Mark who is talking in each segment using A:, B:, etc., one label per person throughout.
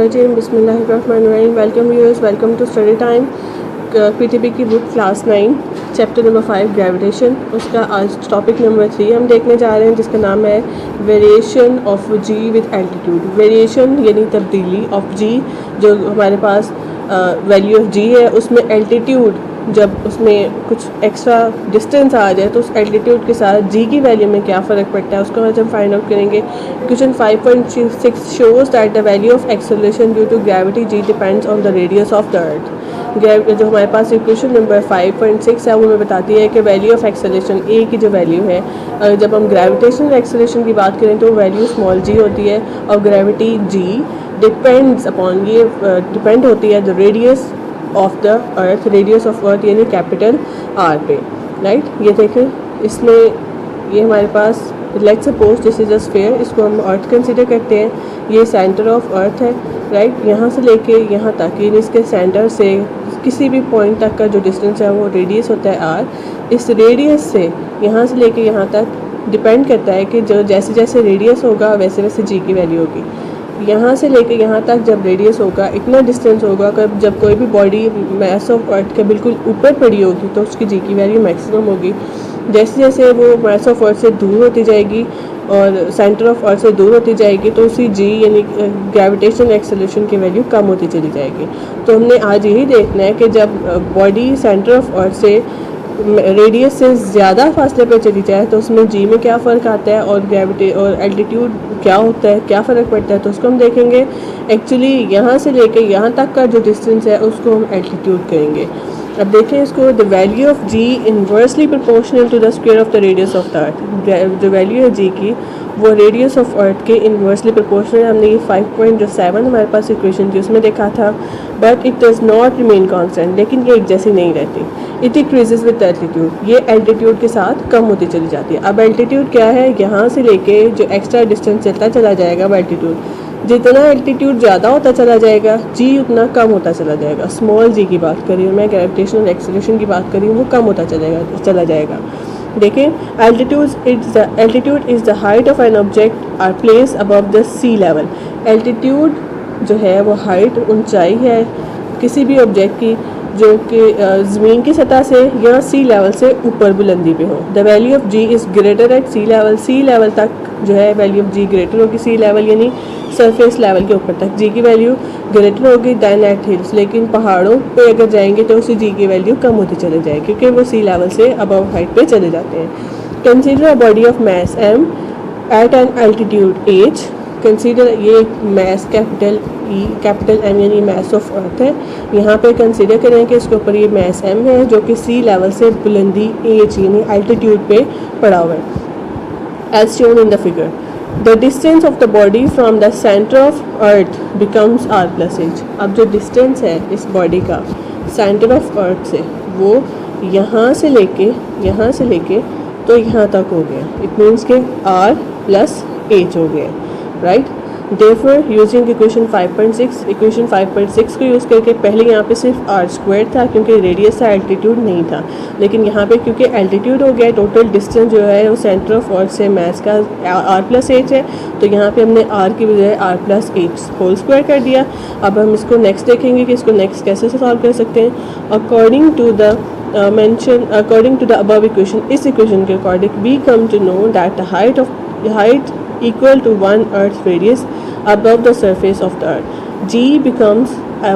A: शैतानिर्रजीम बिस्मिल्लाहिर्रहमानिर्रहीम। Welcome viewers, welcome to study time PTB की book class 9 chapter number 5 gravitation. उसका आज टॉपिक नंबर 3 हम देखने जा रहे हैं, जिसका नाम है variation of G with altitude. Variation यानी तब्दीली ऑफ जी, जो हमारे पास वैल्यू ऑफ जी है, उसमें एल्टीट्यूड जब उसमें कुछ एक्स्ट्रा डिस्टेंस आ जाए तो उस एल्टीट्यूड के साथ जी की वैल्यू में क्या फ़र्क पड़ता है, उसको आज हम फाइंड आउट करेंगे। Question 5.6 shows that the value of acceleration due to gravity G depends on the radius of the earth. जो हमारे पास इक्वेशन नंबर 5.6 है वो हमें बताती है कि वैल्यू ऑफ एक्सेलरेशन ए की जो वैल्यू है, जब हम ग्रेविटेशनल एक्सेलरेशन की बात करें तो वैल्यू स्मॉल जी होती है, और ग्रेविटी जी डिपेंड्स अपॉन, ये डिपेंड होती है the radius of the earth, radius of अर्थ यानी कैपिटल आर पे, राइट। ये देखें, इसमें ये हमारे पास let's suppose this is a sphere, इसको हम अर्थ कंसीडर करते हैं। ये सेंटर ऑफ अर्थ है, राइट। यहाँ से लेके यहाँ तक, यानी इसके सेंटर से किसी भी पॉइंट तक का जो डिस्टेंस है वो रेडियस होता है आर। इस रेडियस से यहाँ से लेके यहाँ तक डिपेंड करता है कि जो जैसे जैसे रेडियस होगा वैसे वैसे जी की वैल्यू होगी। यहाँ से लेके यहाँ तक जब रेडियस होगा, इतना डिस्टेंस होगा, जब कोई भी बॉडी मैस ऑफ अर्थ के बिल्कुल ऊपर पड़ी होगी तो उसकी जी की वैल्यू मैक्सिमम होगी। जैसे जैसे वो मैस ऑफ अर्थ से दूर होती जाएगी और सेंटर ऑफ अर्थ से दूर होती जाएगी तो उसी जी यानी ग्रेविटेशनल एक्सेलरेशन की वैल्यू कम होती चली जाएगी। तो हमने आज यही देखना है कि जब बॉडी सेंटर ऑफ अर्थ से रेडियस से ज़्यादा फासले पर चली जाए तो उसमें जी में क्या फ़र्क आता है और ग्रेविटी और एल्टीट्यूड क्या होता है, क्या फ़र्क पड़ता है, तो उसको हम देखेंगे। एक्चुअली यहाँ से लेके यहाँ तक का जो डिस्टेंस है उसको हम एल्टीट्यूड कहेंगे। अब देखें इसको, the value of G inversely proportional to the square of the radius of the earth. जो वैल्यू है जी की वो रेडियस ऑफ अर्थ के इन्वर्सली प्रोपोर्शनल। हमने ये 5.7 हमारे पास इक्वेशन थी उसमें देखा था। But it does not remain constant, लेकिन ये एक जैसी नहीं रहती। इट इंक्रीजेज विद एल्टीट्यूड, ये एल्टीट्यूड के साथ कम होती चली जाती है। अब एल्टीट्यूड क्या है, यहाँ से लेके जो एक्स्ट्रा डिस्टेंस चलता चला जाएगा वो एल्टीट्यूड, जितना एल्टीट्यूड ज़्यादा होता चला जाएगा जी उतना कम होता चला जाएगा। स्मॉल जी की बात करी हूँ मैं, ग्रेविटेशनल एक्सेलरेशन की बात करी हूँ, वो कम होता चला जाएगा। देखें, altitude is the height of an object are place above the sea level. Altitude जो है वो हाइट, ऊंचाई है किसी भी ऑब्जेक्ट की जो कि ज़मीन की सतह से या सी लेवल से ऊपर बुलंदी पे हो। The value of G is greater at sea level, sea level तक जो है वैल्यू ऑफ जी ग्रेटर होगी, सी लेवल यानी सरफेस लेवल के ऊपर तक जी की वैल्यू ग्रेटर होगी दैन एट हिल्स। लेकिन पहाड़ों पे अगर जाएंगे तो उसी जी की वैल्यू कम होती चली जाएगी क्योंकि वो सी लेवल से अबव हाइट पे चले जाते हैं। Consider a body of mass M at an altitude H. Consider, ये mass capital E capital M यानी मैस ऑफ अर्थ है। यहाँ पे कंसीडर करें कि इसके ऊपर ये मैस एम है जो कि सी लेवल से बुलंदी एच यानी एल्टीट्यूड पे पड़ा हुआ है। As shown in the figure, the distance of the body from the centre of earth becomes R plus H. अब जो डिस्टेंस है इस बॉडी का सेंटर ऑफ अर्थ से वो यहाँ से लेके तो यहाँ तक हो गया। इट मीन्स के आर प्लस एच हो गया, राइट। Therefore, यूजिंग इक्वेशन 5.6 को यूज़ करके, पहले यहाँ पे सिर्फ आर स्क्वायर था क्योंकि रेडियस था, एल्टीट्यूड नहीं था, लेकिन यहाँ पे क्योंकि एल्टीट्यूड हो गया, टोटल डिस्टेंस जो है वो सेंटर ऑफ अर्थ से मैस का आर प्लस एच है, तो यहाँ पे हमने आर की बजाय R plus H whole square कर दिया। अब हम इसको नेक्स्ट देखेंगे कि इसको नेक्स्ट कैसे सॉल्व कर सकते हैं। According to the above equation, इस इक्वेशन के according we come to know that the height equal to one earth radius above the surface of the earth. G becomes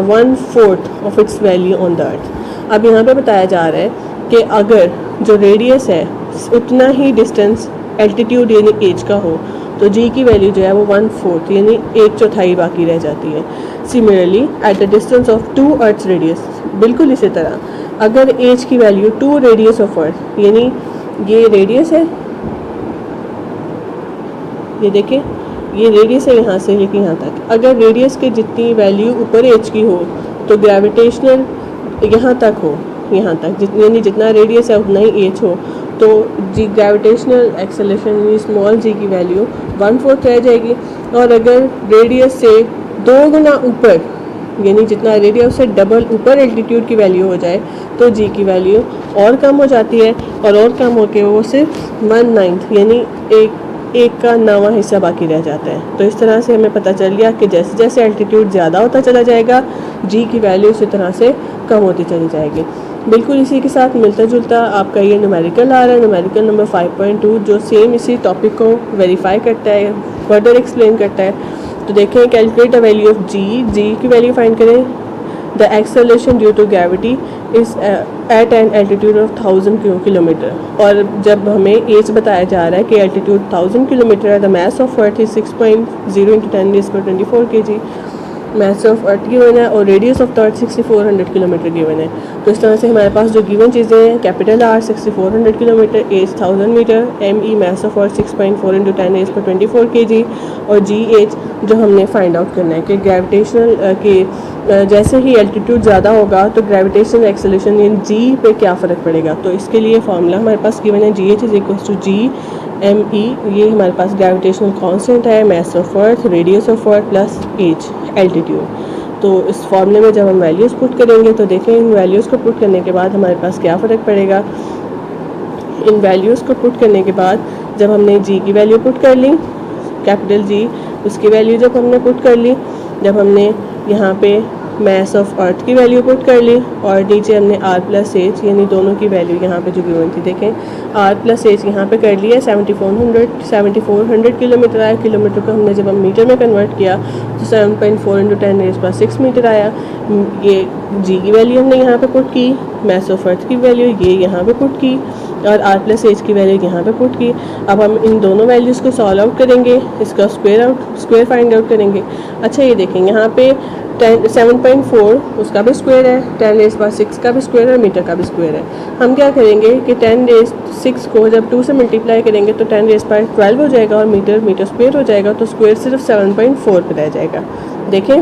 A: 1/4 of its value on the earth. अब यहाँ पे बताया जा रहा है कि अगर जो रेडियस है उतना ही डिस्टेंस एल्टीट्यूड यानी एज का हो तो जी की वैल्यू जो है वो 1/4 यानी 1/4 बाकी रह जाती है। Similarly at the distance of 2 earth radius, बिल्कुल इसी तरह अगर एज की वैल्यू 2 रेडियस ऑफ अर्थ, यानी ये रेडियस है, ये देखें ये रेडियस है यहाँ से लेके यहाँ तक, अगर रेडियस के जितनी वैल्यू ऊपर एच की हो तो ग्रेविटेशनल यहाँ तक हो, यहाँ तक यानी जितना रेडियस है उतना ही एच हो, तो जी ग्रेविटेशनल एक्सेलरेशन यानी स्मॉल जी की वैल्यू 1/4 रह जाएगी। और अगर रेडियस से 2 गुना ऊपर यानी जितना रेडियस से डबल ऊपर एल्टीट्यूड की वैल्यू हो जाए तो जी की वैल्यू और कम हो जाती है, और कम होकर वो सिर्फ 1/9 यानी 1 का 9वां हिस्सा बाकी रह जाता है। तो इस तरह से हमें पता चल गया कि जैसे जैसे एल्टीट्यूड ज़्यादा होता चला जाएगा जी की वैल्यू उसी तरह से कम होती चली जाएगी। बिल्कुल इसी के साथ मिलता जुलता आपका ये न्यूमेरिकल आ रहा है, न्यूमेरिकल नंबर 5.2, जो सेम इसी टॉपिक को वेरीफाई करता है, फर्दर एक्सप्लेन करता है। तो देखें, calculate the value of G की वैल्यू फाइंड करें। The acceleration due to gravity is at an altitude of 1000 kilometre. और जब हमें एज बताया जा रहा है कि एल्टीट्यूड 1000 किलोमीटर है, the mass of earth is 6.0 × 10⁻24 kg mass of earth given है, और radius of the earth 6400 kilometre given है। तो इस तरह से हमारे पास जो गिवन चीज़ें हैं, capital R 6400 kilometre, H 1000 metre, M E mass of earth 6.4 × 10⁻24 kg, और जी एच जो हमने फाइंड आउट करना है कि ग्रेविटेशनल के जैसे ही एल्टीट्यूड ज़्यादा होगा तो ग्रेविटेशनल एक्सेलरेशन इन जी पे क्या फ़र्क पड़ेगा। तो इसके लिए फार्मूला हमारे पास गिवन है, G H is equal to G M E, ये हमारे पास ग्रेविटेशनल कांस्टेंट है, mass of earth, radius of earth plus H altitude. तो इस फार्मूले में जब हम वैल्यूज़ पुट करेंगे तो देखें इन वैल्यूज़ को पुट करने के बाद हमारे पास क्या फ़र्क पड़ेगा। इन वैल्यूज़ को पुट करने के बाद जब हमने जी की वैल्यू पुट कर ली, कैपिटल जी, उसकी वैल्यू जब हमने पुट कर ली, जब हमने यहाँ पे मास ऑफ अर्थ की वैल्यू पुट कर ली, और नीचे हमने आर प्लस एच यानी दोनों की वैल्यू यहाँ पे जो गिवन थी, देखें आर प्लस एच यहाँ पे कर लिया, 7400 किलोमीटर आया। किलोमीटर को हमने जब हम मीटर में कन्वर्ट किया तो 7.4 × 10⁻6 मीटर आया। ये जी की वैल्यू हमने यहाँ पे पुट की, मास ऑफ अर्थ की वैल्यू ये यहाँ पे पुट की, और आर प्लस एच की वैल्यू यहाँ पे पुट की। अब हम इन दोनों वैल्यूज़ को सॉल्व आउट करेंगे, इसका स्क्वायर फाइंड आउट करेंगे। अच्छा ये देखें, यहाँ पे 7.4 उसका भी स्क्वायर है, 10⁻6 का भी स्क्वायर है, मीटर का भी स्क्वायर है। हम क्या करेंगे कि 10⁻6 को जब 2 से मल्टीप्लाई करेंगे तो 10⁻12 हो जाएगा, और मीटर स्क्वायर हो जाएगा, तो स्क्वायर सिर्फ 7.4 पर रह जाएगा। देखें,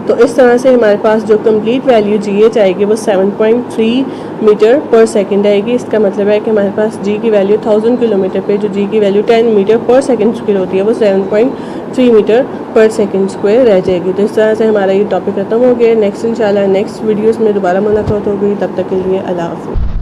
A: तो इस तरह से हमारे पास जो कंप्लीट वैल्यू जी एच आएगी वो 7.3 मीटर पर सेकंड आएगी। इसका मतलब है कि हमारे पास जी की वैल्यू 1000 किलोमीटर पे जो जी की वैल्यू 10 मीटर पर सेकंड स्क्वायर होती है वो 7.3 मीटर पर सेकंड स्क्वायर रह जाएगी। तो इस तरह से हमारा ये टॉपिक खत्म हो गया। नेक्स्ट इंशाल्लाह नेक्स्ट वीडियोस में दोबारा मुलाकात होगी, तब तक के लिए अल्लाह हाफ़िज़।